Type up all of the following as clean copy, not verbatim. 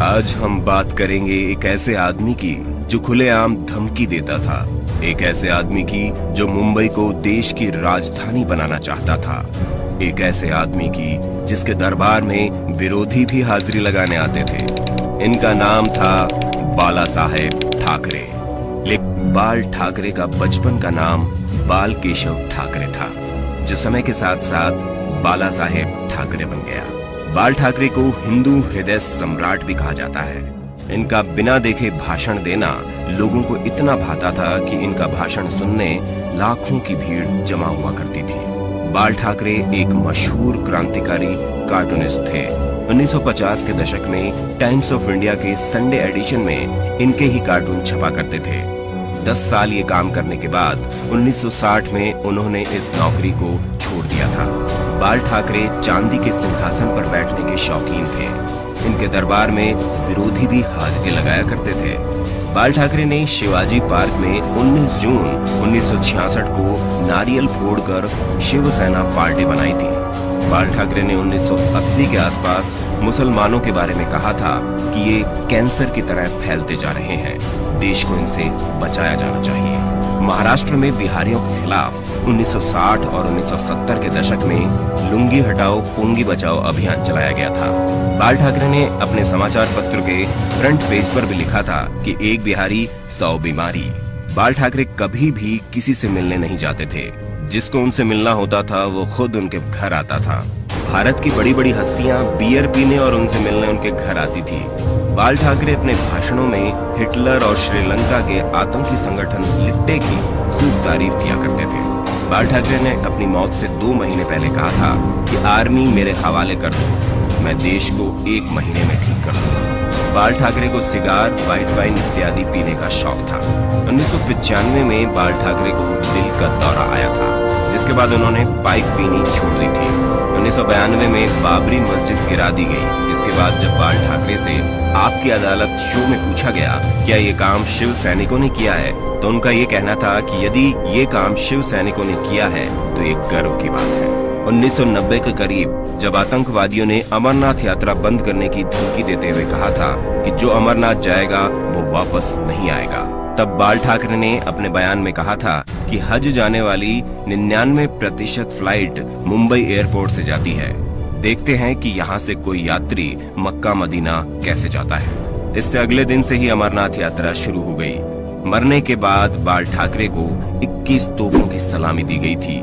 आज हम बात करेंगे एक ऐसे आदमी की जो खुलेआम धमकी देता था, एक ऐसे आदमी की जो मुंबई को देश की राजधानी बनाना चाहता था, एक ऐसे आदमी की जिसके दरबार में विरोधी भी हाजिरी लगाने आते थे। इनका नाम था बाला साहेब ठाकरे। लेकिन बाल ठाकरे का बचपन का नाम बाल केशव ठाकरे था, जो समय के साथ साथ बाला साहेब ठाकरे बन गया। बाल ठाकरे को हिंदू हृदय सम्राट भी कहा जाता है। इनका बिना देखे भाषण देना लोगों को इतना भाता था कि इनका भाषण सुनने लाखों की भीड़ जमा हुआ करती थी। बाल ठाकरे एक मशहूर क्रांतिकारी कार्टूनिस्ट थे। 1950 के दशक में टाइम्स ऑफ इंडिया के संडे एडिशन में इनके ही कार्टून छपा करते थे। 10 साल ये काम करने के बाद 1960 में उन्होंने इस नौकरी को छोड़ दिया था। बाल ठाकरे चांदी के सिंहासन पर बैठने के शौकीन थे। इनके दरबार में विरोधी भी हाजिरी लगाया करते थे। बाल ठाकरे ने शिवाजी पार्क में 19 जून 1966 को नारियल फोड़कर शिवसेना पार्टी बनाई थी। बाल ठाकरे ने 1980 के आसपास मुसलमानों के बारे में कहा था कि ये कैंसर की तरह फैलते जा रहे हैं, देश को इनसे बचाया जाना चाहिए। महाराष्ट्र में बिहारियों के खिलाफ 1960 और 1970 के दशक में लुंगी हटाओ पुंगी बचाओ अभियान चलाया गया था। बाल ठाकरे ने अपने समाचार पत्र के फ्रंट पेज पर भी लिखा था कि एक बिहारी 100 बीमारी। बाल ठाकरे कभी भी किसी से मिलने नहीं जाते थे। जिसको उनसे मिलना होता था वो खुद उनके घर आता था। भारत की बड़ी बड़ी हस्तियां बियर पीने और उनसे मिलने उनके घर आती थी। बाल ठाकरे अपने भाषणों में हिटलर और श्रीलंका के आतंकी संगठन लिट्टे की खूब तारीफ किया करते थे। बाल ठाकरे ने अपनी मौत से 2 महीने पहले कहा था कि आर्मी मेरे हवाले कर दो, मैं देश को 1 महीने में ठीक कर दूंगा। बाल ठाकरे को सिगार, व्हाइट वाइन इत्यादि पीने का शौक था। 1995 में बाल ठाकरे को दिल का दौरा आया था, जिसके बाद उन्होंने पाइप पीनी छोड़ दी थी। 1992 में बाबरी मस्जिद गिरा दी गई। इसके बाद जब बाल ठाकरे से आपकी अदालत शो में पूछा गया क्या ये काम शिव सैनिकों ने किया है, तो उनका ये कहना था कि यदि ये काम शिव सैनिकों ने किया है तो ये गर्व की बात है। 1990 के करीब जब आतंकवादियों ने अमरनाथ यात्रा बंद करने की धमकी देते हुए कहा था कि जो अमरनाथ जाएगा वो वापस नहीं आएगा, तब बाल ठाकरे ने अपने बयान में कहा था कि हज जाने वाली 99% फ्लाइट मुंबई एयरपोर्ट से जाती है। देखते हैं कि यहाँ से कोई यात्री मक्का मदीना कैसे जाता है। इससे अगले दिन से ही अमरनाथ यात्रा शुरू हो गई। मरने के बाद बाल ठाकरे को 21 तोपों की सलामी दी गई थी,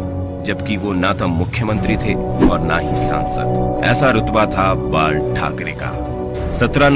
जबकि वो ना तो मुख्यमंत्री थे और ना ही सांसद। ऐसा रुतबा था बाल ठाकरे का। 17